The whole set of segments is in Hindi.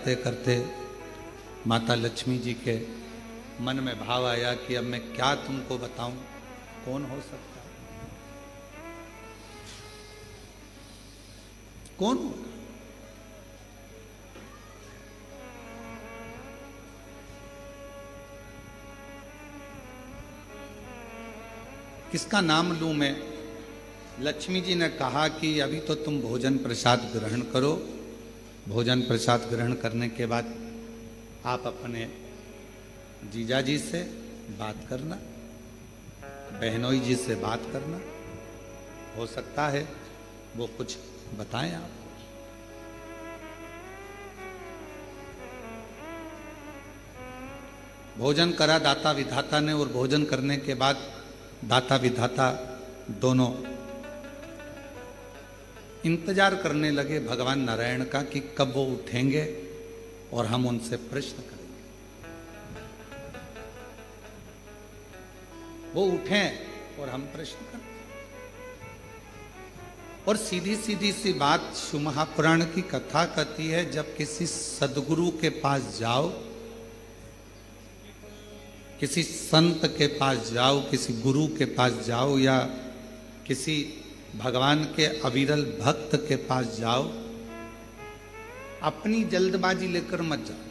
करते करते माता लक्ष्मी जी के मन में भाव आया कि अब मैं क्या तुमको बताऊं, कौन हो सकता है, कौन होगा? किसका नाम लूं मैं? लक्ष्मी जी ने कहा कि अभी तो तुम भोजन प्रसाद ग्रहण करो, भोजन प्रसाद ग्रहण करने के बाद आप अपने जीजा जी से बात करना, बहनोई जी से बात करना, हो सकता है वो कुछ बताएं आप। भोजन करा दाता विधाता ने, और भोजन करने के बाद दाता विधाता दोनों इंतजार करने लगे भगवान नारायण का कि कब वो उठेंगे और हम उनसे प्रश्न करेंगे। वो उठें और हम प्रश्न करें। और सीधी सीधी सी बात शिव महापुराण की कथा कहती है, जब किसी सदगुरु के पास जाओ, किसी संत के पास जाओ, किसी गुरु के पास जाओ, या किसी भगवान के अविरल भक्त के पास जाओ, अपनी जल्दबाजी लेकर मत जाओ।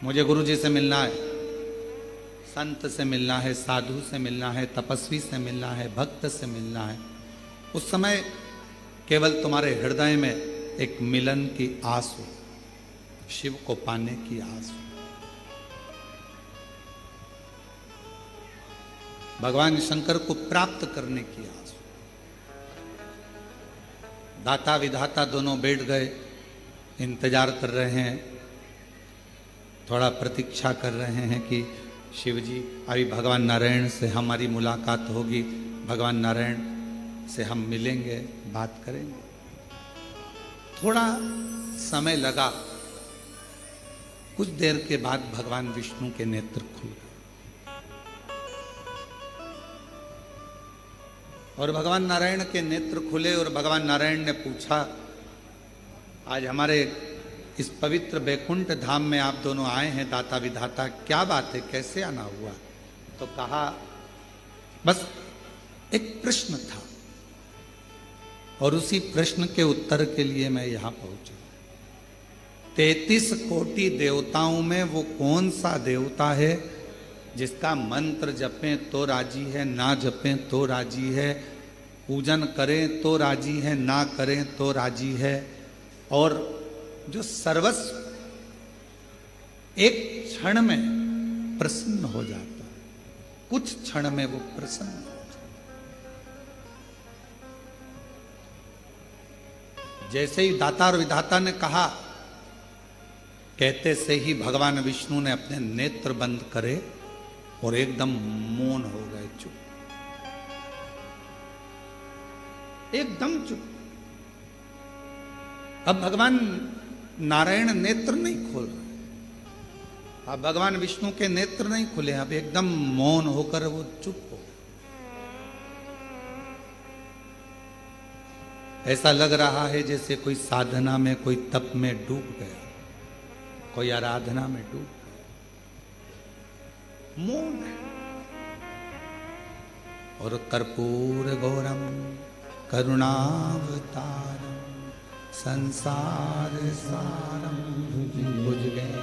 मुझे गुरु जी से मिलना है, संत से मिलना है, साधु से मिलना है, तपस्वी से मिलना है, भक्त से मिलना है, उस समय केवल तुम्हारे हृदय में एक मिलन की आस हो, शिव को पाने की आस हो, भगवान शंकर को प्राप्त करने की आस हो। दाता विधाता दोनों बैठ गए, इंतजार कर रहे हैं, थोड़ा प्रतीक्षा कर रहे हैं कि शिव जी अभी भगवान नारायण से हमारी मुलाकात होगी, भगवान नारायण से हम मिलेंगे, बात करेंगे। थोड़ा समय लगा, कुछ देर के बाद भगवान विष्णु के नेत्र खुल गए और भगवान नारायण के नेत्र खुले और भगवान नारायण ने पूछा, आज हमारे इस पवित्र बैकुंठ धाम में आप दोनों आए हैं दाता विधाता, क्या बात है, कैसे आना हुआ? तो कहा, बस एक प्रश्न था और उसी प्रश्न के उत्तर के लिए मैं यहां पहुंचा। 33 कोटि देवताओं में वो कौन सा देवता है जिसका मंत्र जपें तो राजी है, ना जपें तो राजी है, पूजन करें तो राजी है, ना करें तो राजी है, और जो सर्वस्व एक क्षण में प्रसन्न हो जाता है, कुछ क्षण में वो प्रसन्न हो जाता है। जैसे ही दाता और विधाता ने कहा, कहते से ही भगवान विष्णु ने अपने नेत्र बंद करे और एकदम मौन हो गए, चुप, एकदम चुप। अब भगवान नारायण नेत्र नहीं खोल रहे, अब भगवान विष्णु के नेत्र नहीं खुले, अब एकदम मौन होकर वो चुप हो। ऐसा लग रहा है जैसे कोई साधना में, कोई तप में डूब गया, कोई आराधना में डूब गया, मौन है। और कर्पूर गौरम करुणावतारम संसार सारम भुज गए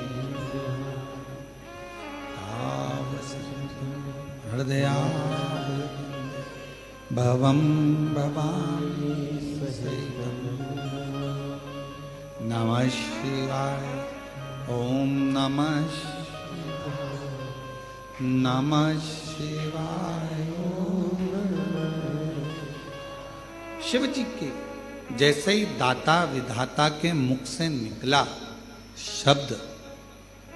हृदया भवम भवामी सहितम। नमः शिवाय, ओम नमः शिवाय, नमः शिवाय। शिव जी के जैसे ही दाता विधाता के मुख से निकला शब्द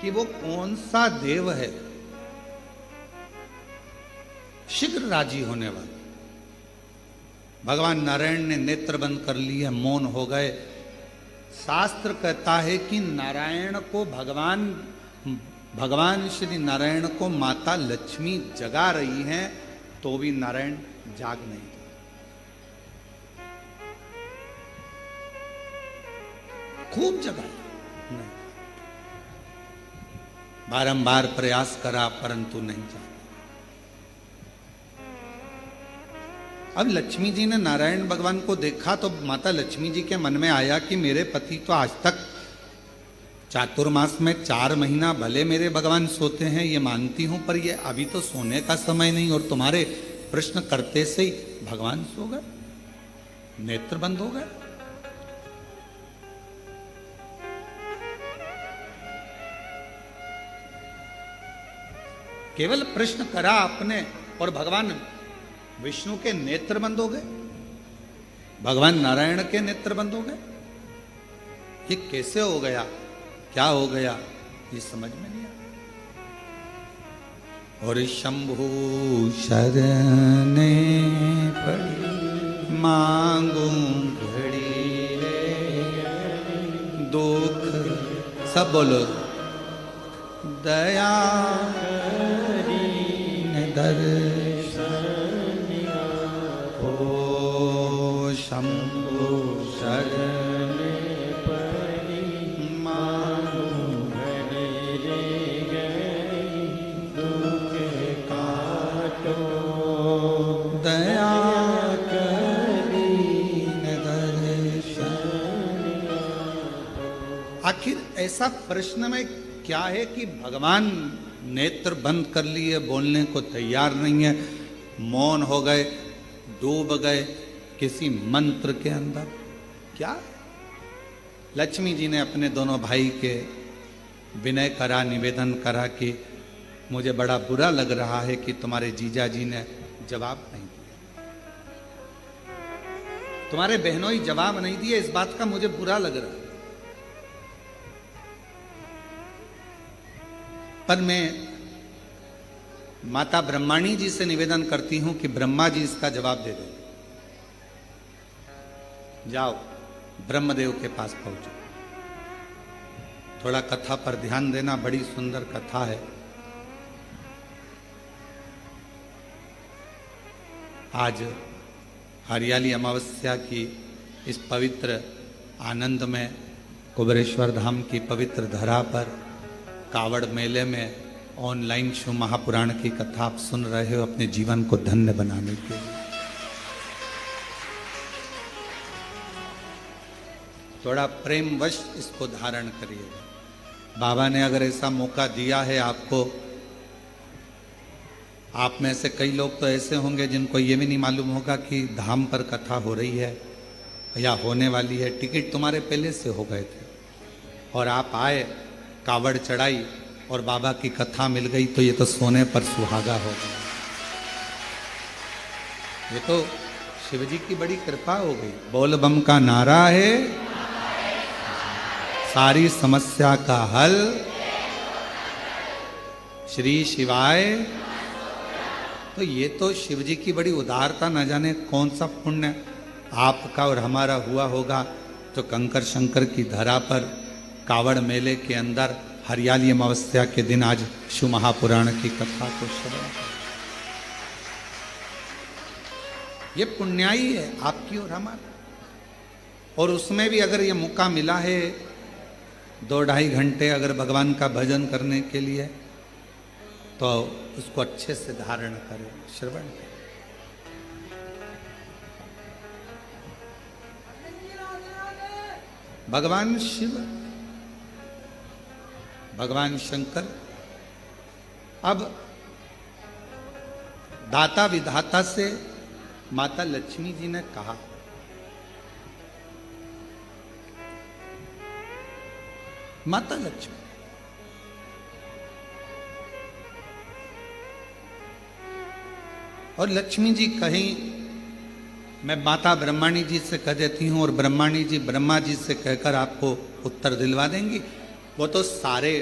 कि वो कौन सा देव है शीघ्र राजी होने वाला, भगवान नारायण ने नेत्र बंद कर लिए, मौन हो गए। शास्त्र कहता है कि नारायण को भगवान श्री नारायण को माता लक्ष्मी जगा रही हैं, तो भी नारायण जाग नहीं था। खूब जगाया, नहीं। बारंबार प्रयास करा परंतु नहीं जा। अब लक्ष्मी जी ने नारायण भगवान को देखा तो माता लक्ष्मी जी के मन में आया कि मेरे पति तो आज तक चातुर्मास में 4 महीना भले मेरे भगवान सोते हैं, ये मानती हूं, पर ये अभी तो सोने का समय नहीं, और तुम्हारे प्रश्न करते से ही भगवान सो गए, नेत्र बंद हो गए। केवल प्रश्न करा आपने और भगवान विष्णु के नेत्र बंद हो गए, भगवान नारायण के नेत्र बंद हो गए। ये कैसे हो गया, क्या हो गया, ये समझ में नहीं आया। और शंभु शरणे पड़ी मांगू घड़ी दुख, सब बोलो, दया दर्शन ओ शंभु शरण पड़ी मांगू घड़ी गई दुख काटो दया करीन दर्शन। आखिर ऐसा प्रश्न में क्या है कि भगवान नेत्र बंद कर लिए, बोलने को तैयार नहीं है, मौन हो गए, डूब गए किसी मंत्र के अंदर? क्या? लक्ष्मी जी ने अपने दोनों भाई के विनय करा, निवेदन करा कि मुझे बड़ा बुरा लग रहा है कि तुम्हारे जीजा जी ने जवाब नहीं दिया, तुम्हारे बहनों ही जवाब नहीं दिए, इस बात का मुझे बुरा लग रहा है। पर मैं माता ब्रह्माणी जी से निवेदन करती हूं कि ब्रह्मा जी इसका जवाब दे दें। जाओ ब्रह्मदेव के पास पहुंचो, थोड़ा कथा पर ध्यान देना, बड़ी सुंदर कथा है। आज हरियाली अमावस्या की इस पवित्र आनंद में कुबेरेश्वर धाम की पवित्र धरा पर कावड़ मेले में ऑनलाइन शिव महापुराण की कथा आप सुन रहे हो अपने जीवन को धन्य बनाने के लिए। थोड़ा प्रेमवश इसको धारण करिएगा। बाबा ने अगर ऐसा मौका दिया है आपको, आप में से कई लोग तो ऐसे होंगे जिनको ये भी नहीं मालूम होगा कि धाम पर कथा हो रही है या होने वाली है। टिकट तुम्हारे पहले से हो गए थे और आप आए, कावड़ चढ़ाई और बाबा की कथा मिल गई, तो ये तो सोने पर सुहागा हो गया। ये तो शिव जी की बड़ी कृपा हो गई। बोल बम का नारा है, सारी समस्या का हल श्री शिवाय। तो ये तो शिव जी की बड़ी उदारता, न जाने कौन सा पुण्य आपका और हमारा हुआ होगा, तो कंकर शंकर की धरा पर कावड़ मेले के अंदर हरियाली अमावस्या के दिन आज शिव महापुराण की कथा को श्रवण। ये पुण्याई है आपकी और हमारा, और उसमें भी अगर ये मौका मिला है 2-2.5 घंटे अगर भगवान का भजन करने के लिए, तो उसको अच्छे से धारण करें, श्रवण करें। भगवान शिव, भगवान शंकर अब दाता विधाता से माता लक्ष्मी जी ने कहा, माता लक्ष्मी और लक्ष्मी जी कहीं, मैं माता ब्रह्माणी जी से कह देती हूं और ब्रह्माणी जी ब्रह्मा जी से कहकर आपको उत्तर दिलवा देंगी। वो तो सारे